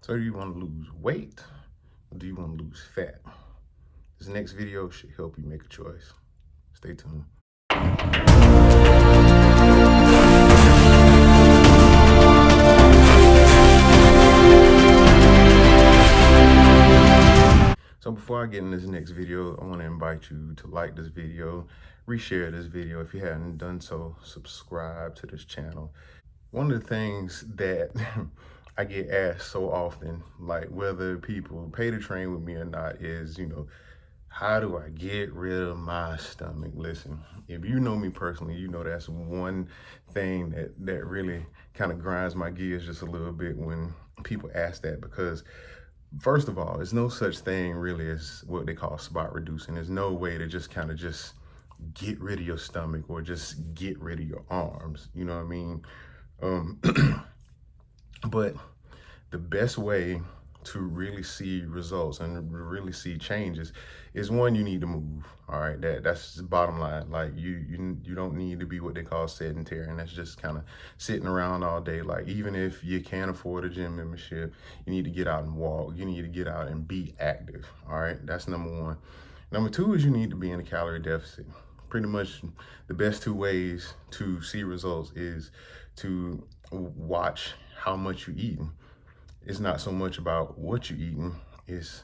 So do you want to lose weight or do you want to lose fat? This next video should help you make a choice. Stay tuned. So before I get in this next video, I want to invite you to like this video, reshare this video. If you haven't done so, subscribe to this channel. One of the things that I get asked so often, like whether people pay to train with me or not, is, how do I get rid of my stomach? Listen, if you know me personally, you know that's one thing that really kind of grinds my gears just a little bit when people ask that, because first of all, there's no such thing really as what they call spot reducing. There's no way to just kind of just get rid of your stomach or just get rid of your arms. You know what I mean? But the best way to really see results and really see changes is, one, you need to move. All right, that's the bottom line. Like you don't need to be what they call sedentary, and that's just kind of sitting around all day. Like, even if you can't afford a gym membership, you need to get out and walk. You need to get out and be active. All right, that's number one. Number two is you need to be in a calorie deficit. Pretty much the best two ways to see results is to watch how much you're eating. It's not so much about what you're eating, it's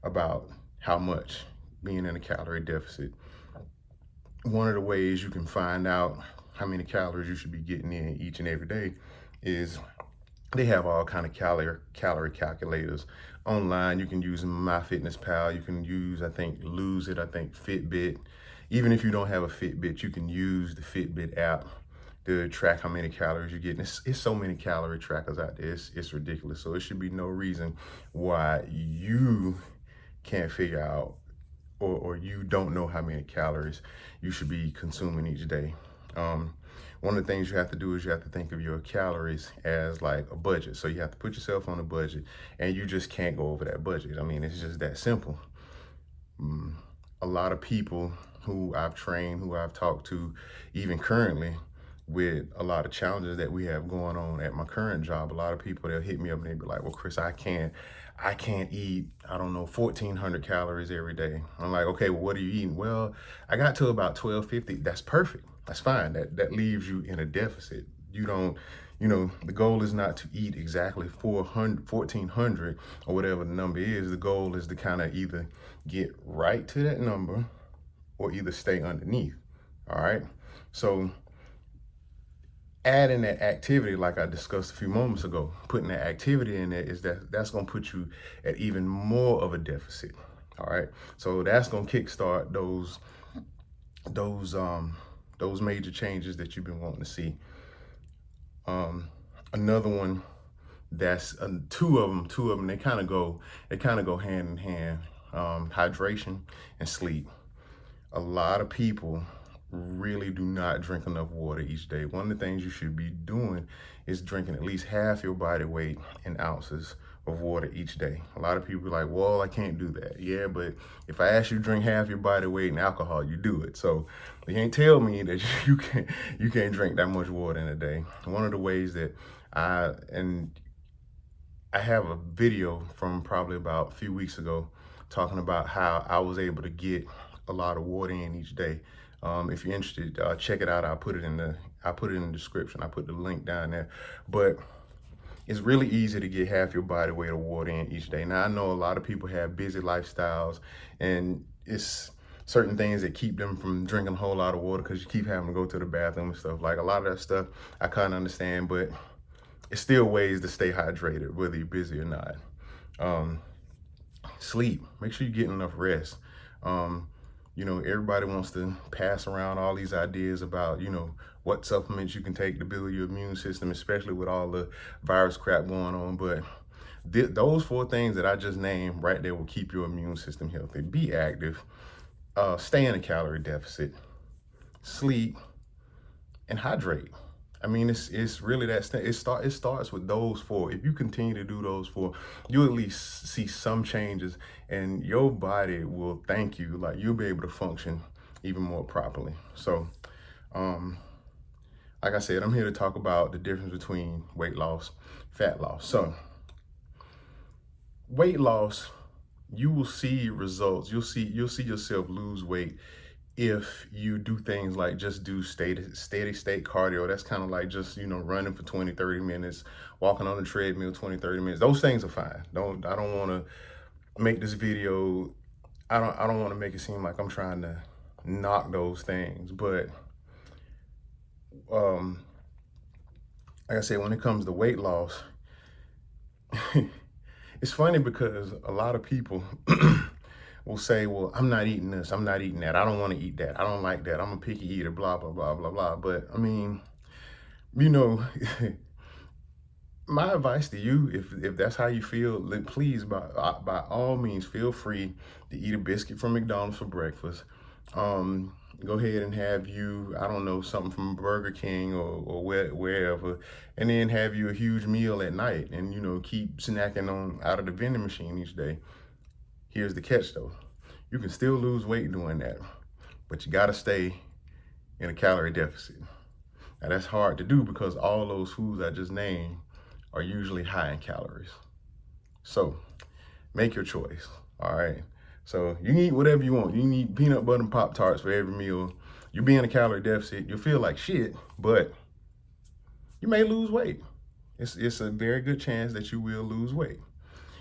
about how much, being in a calorie deficit. One of the ways you can find out how many calories you should be getting in each and every day is they have all kind of calorie calculators online. You can use MyFitnessPal, you can use, I think, Lose It, I think Fitbit. Even if you don't have a Fitbit, you can use the Fitbit app to track how many calories you're getting. It's so many calorie trackers out there, it's ridiculous. So it should be no reason why you can't figure out or you don't know how many calories you should be consuming each day. One of the things you have to do is you have to think of your calories as like a budget. So you have to put yourself on a budget, and you just can't go over that budget. I mean, it's just that simple. A lot of people who I've trained, who I've talked to, even currently, with a lot of challenges that we have going on at my current job, a lot of people, they'll hit me up and they'll be like, well, Chris, I can't eat, I don't know, 1,400 calories every day. I'm like, okay, well, what are you eating? Well, I got to about 1,250. That's perfect. That's fine. That leaves you in a deficit. You don't, the goal is not to eat exactly 1,400 or whatever the number is. The goal is to kind of either get right to that number or either stay underneath. All right. So adding that activity, like I discussed a few moments ago, putting that activity in there, that's going to put you at even more of a deficit. All right. So that's going to kickstart those major changes that you've been wanting to see. Another one, that's two of them, they kind of go hand in hand. Hydration and sleep. A lot of people really do not drink enough water each day. One of the things you should be doing is drinking at least half your body weight in ounces of water each day. A lot of people are like, well, I can't do that. Yeah, but if I ask you to drink half your body weight in alcohol, you do it. So you can't tell me that you can't drink that much water in a day. One of the ways that I have a video from probably about a few weeks ago talking about how I was able to get a lot of water in each day. If you're interested, check it out. I'll put it in the description. I put the link down there. But it's really easy to get half your body weight of water in each day. Now, I know a lot of people have busy lifestyles, and it's certain things that keep them from drinking a whole lot of water because you keep having to go to the bathroom and stuff. Like, a lot of that stuff I kind of understand, but it's still ways to stay hydrated, whether you're busy or not. Sleep. Make sure you're getting enough rest. Everybody wants to pass around all these ideas about, what supplements you can take to build your immune system, especially with all the virus crap going on. But those four things that I just named right there will keep your immune system healthy. Be active, stay in a calorie deficit, sleep, and hydrate. I mean, it's really that. It starts with those four. If you continue to do those four, you'll at least see some changes, and your body will thank you. Like, you'll be able to function even more properly. So, like I said, I'm here to talk about the difference between weight loss, fat loss. So, weight loss, you will see results. You'll see yourself lose weight if you do things like just do steady state cardio. That's kind of like just, running for 20, 30 minutes, walking on the treadmill 20, 30 minutes. Those things are fine. I don't want to make this video, I don't want to make it seem like I'm trying to knock those things. But like I said, when it comes to weight loss, it's funny because a lot of people will say, well, I'm not eating this, I'm not eating that, I don't want to eat that, I don't like that, I'm a picky eater, blah, blah, blah, blah, blah. But I mean, you know, my advice to you, if that's how you feel, please, by all means, feel free to eat a biscuit from McDonald's for breakfast. Go ahead and have you, I don't know, something from Burger King or wherever, and then have you a huge meal at night, and keep snacking on out of the vending machine each day. Here's the catch though. You can still lose weight doing that, but you gotta stay in a calorie deficit. Now that's hard to do because all those foods I just named are usually high in calories. So make your choice, all right? So you can eat whatever you want. You can eat peanut butter and Pop-Tarts for every meal. You'll be in a calorie deficit. You'll feel like shit, but you may lose weight. It's a very good chance that you will lose weight.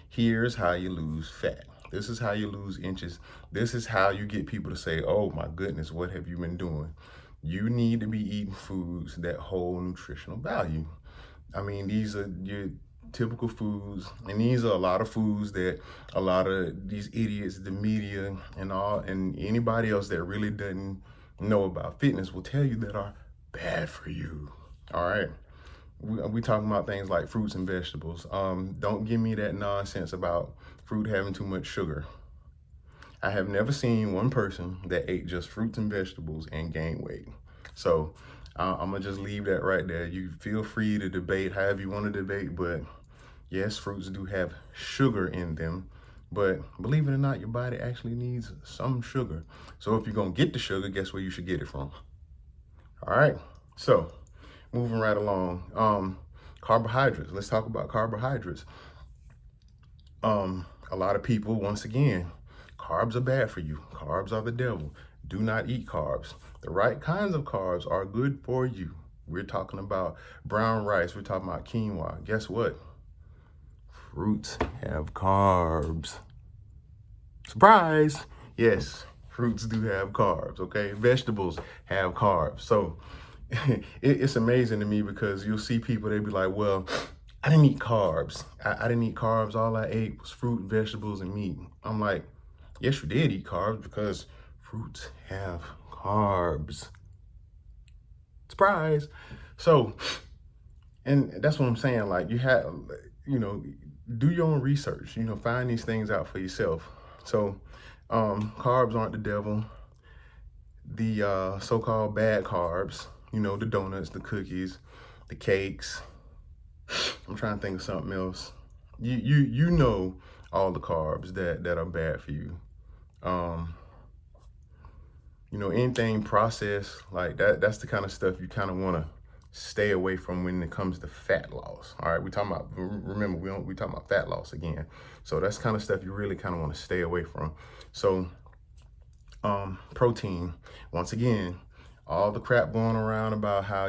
Here's how you lose fat. This is how you lose inches. This is how you get people to say, oh my goodness, what have you been doing? You need to be eating foods that hold nutritional value. I mean, these are your typical foods, and these are a lot of foods that a lot of these idiots, the media and anybody else that really doesn't know about fitness will tell you that are bad for you. All right. We talking about things like fruits and vegetables. Don't give me that nonsense about fruit having too much sugar. I have never seen one person that ate just fruits and vegetables and gained weight. So I'm gonna just leave that right there. You feel free to debate however you want to debate, but yes, fruits do have sugar in them. But believe it or not, your body actually needs some sugar. So if you're gonna get the sugar, guess where you should get it from? All right. So moving right along, carbohydrates. Let's talk about carbohydrates. A lot of people, once again, carbs are bad for you. Carbs are the devil. Do not eat carbs. The right kinds of carbs are good for you. We're talking about brown rice. We're talking about quinoa. Guess what? Fruits have carbs. Surprise! Yes, fruits do have carbs, okay? Vegetables have carbs. So it's amazing to me because you'll see people, they be like, well, I didn't eat carbs. I didn't eat carbs. All I ate was fruit, vegetables, and meat. I'm like, yes, you did eat carbs because fruits have carbs. Surprise. So, and that's what I'm saying. Like you have, do your own research, find these things out for yourself. So, carbs aren't the devil. The so-called bad carbs, the donuts, the cookies, the cakes. I'm trying to think of something else. You know all the carbs that are bad for you. Anything processed like that, that's the kind of stuff you kind of want to stay away from when it comes to fat loss. All right, remember, we talking about fat loss again. So that's kind of stuff you really kind of want to stay away from. So protein, once again, all the crap going around about how,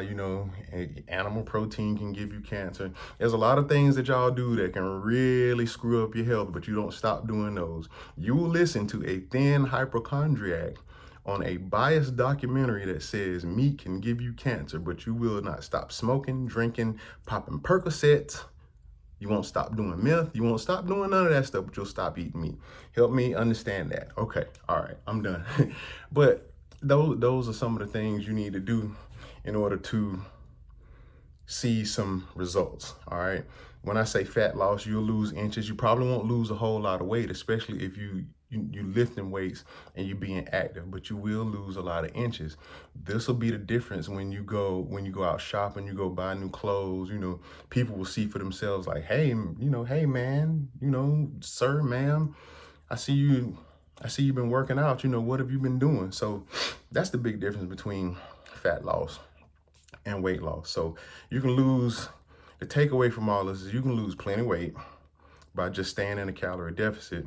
animal protein can give you cancer. There's a lot of things that y'all do that can really screw up your health, but you don't stop doing those. You will listen to a thin hypochondriac on a biased documentary that says meat can give you cancer, but you will not stop smoking, drinking, popping Percocets. You won't stop doing meth. You won't stop doing none of that stuff, but you'll stop eating meat. Help me understand that. Okay, all right, I'm done. But those are some of the things you need to do in order to see some results, all right? When I say fat loss, you'll lose inches. You probably won't lose a whole lot of weight, especially if you lifting weights and you being active, but you will lose a lot of inches. This will be the difference when you go out shopping, you go buy new clothes, people will see for themselves like, hey, hey man, sir, ma'am, I see you've been working out, what have you been doing? So that's the big difference between fat loss and weight loss. So the takeaway from all this is you can lose plenty of weight, by just staying in a calorie deficit,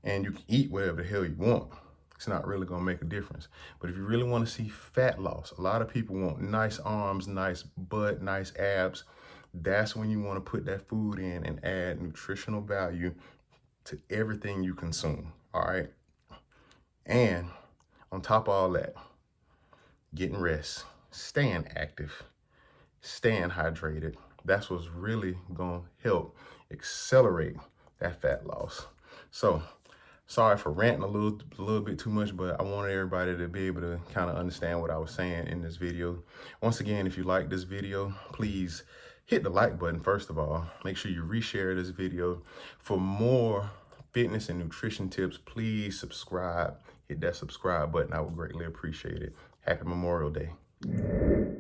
and you can eat whatever the hell you want. It's not really gonna make a difference. But if you really wanna see fat loss, a lot of people want nice arms, nice butt, nice abs. That's when you wanna put that food in and add nutritional value to everything you consume, all right? And on top of all that, getting rest, staying active, staying hydrated. That's what's really gonna help accelerate that fat loss. So, sorry for ranting a little bit too much, but I wanted everybody to be able to kind of understand what I was saying in this video. Once again, if you like this video, please hit the like button first of all. Make sure you reshare this video. For more fitness and nutrition tips, please subscribe. Hit that subscribe button. I would greatly appreciate it. Happy Memorial Day.